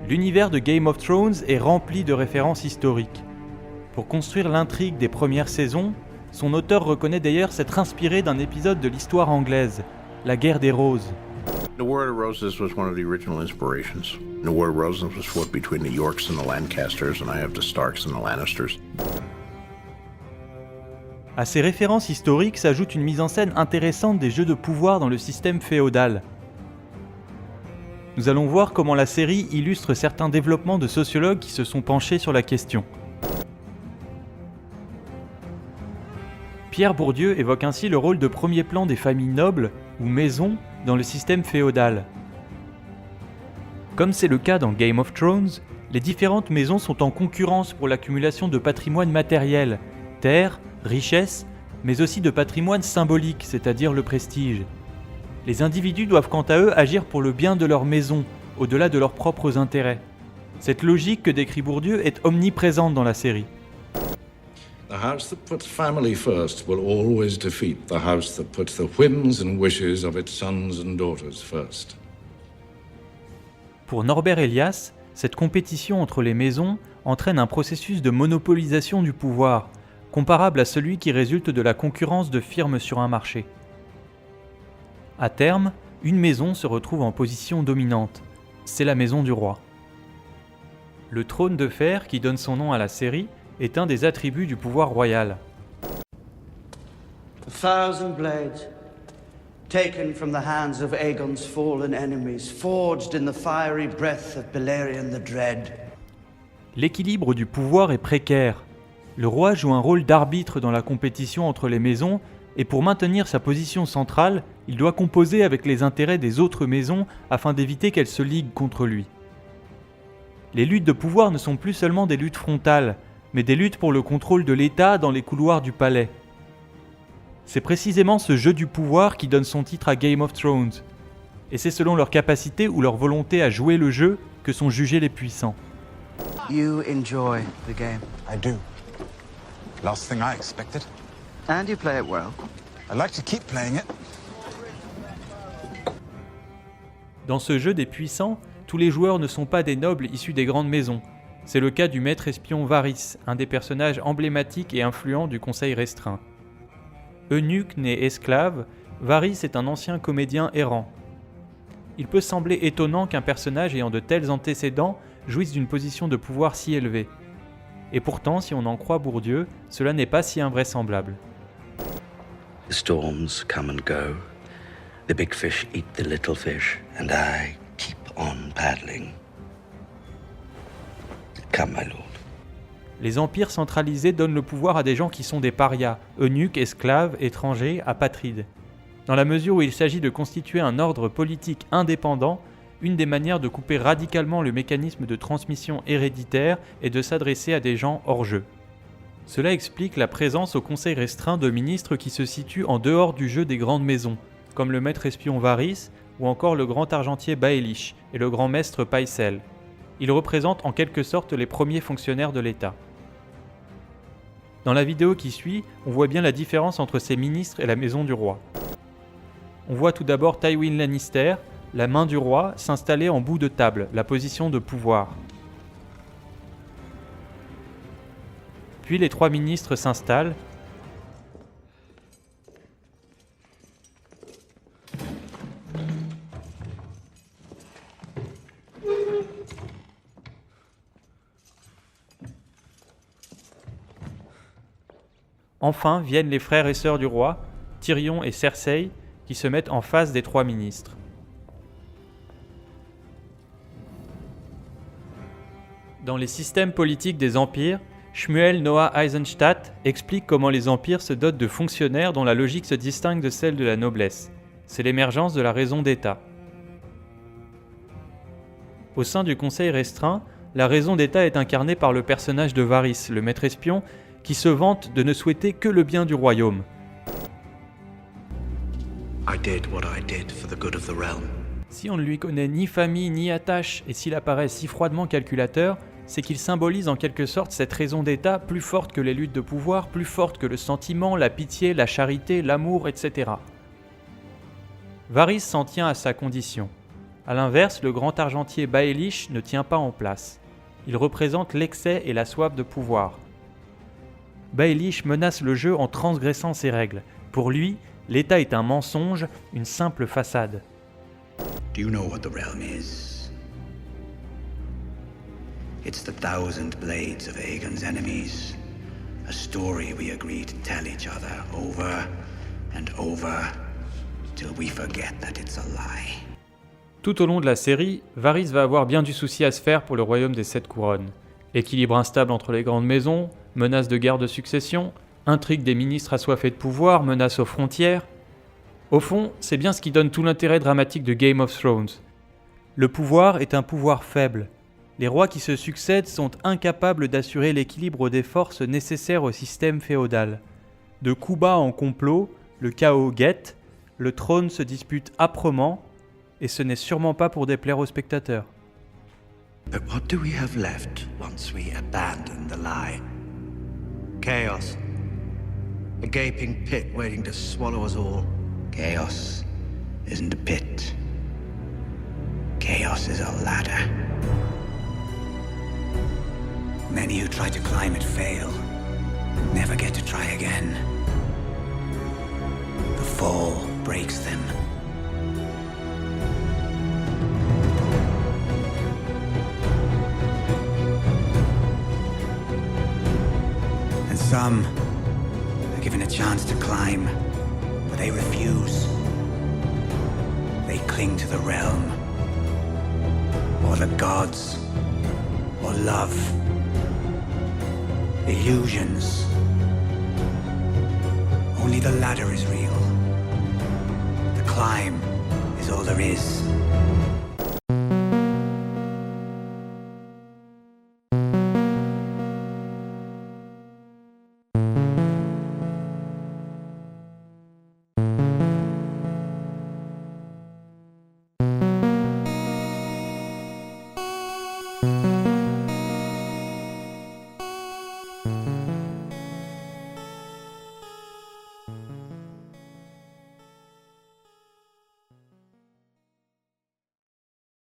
L'univers de Game of Thrones est rempli de références historiques. Pour construire l'intrigue des premières saisons, son auteur reconnaît d'ailleurs s'être inspiré d'un épisode de l'histoire anglaise, la guerre des Roses. The War of the Roses was one of the original inspirations. The War of Roses was fought between the Yorks and the Lancasters, and I have the Starks and the Lannisters. À ces références historiques s'ajoute une mise en scène intéressante des jeux de pouvoir dans le système féodal. Nous allons voir comment la série illustre certains développements de sociologues qui se sont penchés sur la question. Pierre Bourdieu évoque ainsi le rôle de premier plan des familles nobles, ou maisons, dans le système féodal. Comme c'est le cas dans Game of Thrones, les différentes maisons sont en concurrence pour l'accumulation de patrimoine matériel, terres, richesses, mais aussi de patrimoine symbolique, c'est-à-dire le prestige. Les individus doivent quant à eux agir pour le bien de leur maison, au-delà de leurs propres intérêts. Cette logique que décrit Bourdieu est omniprésente dans la série. The house that puts family first will always defeat the house that puts the whims and wishes of its sons and daughters first. Pour Norbert Elias, cette compétition entre les maisons entraîne un processus de monopolisation du pouvoir, comparable à celui qui résulte de la concurrence de firmes sur un marché. À terme, une maison se retrouve en position dominante. C'est la maison du roi. Le trône de fer, qui donne son nom à la série, est un des attributs du pouvoir royal. A thousand blades, taken from the hands of Aegon's fallen enemies, forged in the fiery breath of Balerion the Dread. L'équilibre du pouvoir est précaire. Le roi joue un rôle d'arbitre dans la compétition entre les maisons, et pour maintenir sa position centrale, il doit composer avec les intérêts des autres maisons afin d'éviter qu'elles se liguent contre lui. Les luttes de pouvoir ne sont plus seulement des luttes frontales, mais des luttes pour le contrôle de l'État dans les couloirs du palais. C'est précisément ce jeu du pouvoir qui donne son titre à Game of Thrones, et c'est selon leur capacité ou leur volonté à jouer le jeu que sont jugés les puissants. You enjoy the game, I do. Last thing I expected. and you play it well. I'd like to keep playing it. Dans ce jeu des puissants, tous les joueurs ne sont pas des nobles issus des grandes maisons. C'est le cas du maître espion Varys, un des personnages emblématiques et influents du Conseil restreint. Eunuque né esclave, Varys est un ancien comédien errant. Il peut sembler étonnant qu'un personnage ayant de tels antécédents jouisse d'une position de pouvoir si élevée. Et pourtant, si on en croit Bourdieu, cela n'est pas si invraisemblable. The storms come and go. The big fish eat the little fish, and I keep on paddling. Come, my lord. Les empires centralisés donnent le pouvoir à des gens qui sont des parias, eunuques, esclaves, étrangers, apatrides. Dans la mesure où il s'agit de constituer un ordre politique indépendant, une des manières de couper radicalement le mécanisme de transmission héréditaire est de s'adresser à des gens hors jeu. Cela explique la présence au conseil restreint de ministres qui se situent en dehors du jeu des grandes maisons, comme le maître espion Varys ou encore le grand argentier Baelish et le grand maître Pycelle. Ils représentent en quelque sorte les premiers fonctionnaires de l'État. Dans la vidéo qui suit, on voit bien la différence entre ces ministres et la maison du roi. On voit tout d'abord Tywin Lannister, la main du roi, s'installer en bout de table, la position de pouvoir. Puis les trois ministres s'installent. Enfin viennent les frères et sœurs du roi, Tyrion et Cersei, qui se mettent en face des trois ministres. Dans les systèmes politiques des empires, Shmuel Noah Eisenstadt explique comment les empires se dotent de fonctionnaires dont la logique se distingue de celle de la noblesse. C'est l'émergence de la raison d'État. Au sein du conseil restreint, la raison d'État est incarnée par le personnage de Varys, le maître espion, qui se vante de ne souhaiter que le bien du royaume. I did what I did for the good of the realm. Si on ne lui connaît ni famille ni attache, et s'il apparaît si froidement calculateur, c'est qu'il symbolise en quelque sorte cette raison d'État plus forte que les luttes de pouvoir, plus forte que le sentiment, la pitié, la charité, l'amour, etc. Varys s'en tient à sa condition. A l'inverse, le grand argentier Baelish ne tient pas en place. Il représente l'excès et la soif de pouvoir. Baelish menace le jeu en transgressant ses règles. Pour lui, l'État est un mensonge, une simple façade. Do you know what the realm is? It's the 1,000 blades of Aegon's enemies. A story we agree to tell each other over and over till we forget that it's a lie. Tout au long de la série, Varys va avoir bien du souci à se faire pour le royaume des 7 couronnes. Équilibre instable entre les grandes maisons, menaces de guerre de succession, intrigues des ministres assoiffés de pouvoir, menaces aux frontières. Au fond, c'est bien ce qui donne tout l'intérêt dramatique de Game of Thrones. Le pouvoir est un pouvoir faible. Les rois qui se succèdent sont incapables d'assurer l'équilibre des forces nécessaires au système féodal. De coups bas en complot, le chaos guette, le trône se dispute âprement, et ce n'est sûrement pas pour déplaire aux spectateurs. But what do we have left once we abandon the lie? Chaos. A gaping pit waiting to swallow us all. Chaos isn't a pit. Chaos is a ladder. Many who try to climb it fail, never get to try again. The fall breaks them. And some are given a chance to climb, but they refuse. They cling to the realm, or the gods, or love. Illusions. Only the ladder is real. The climb is all there is.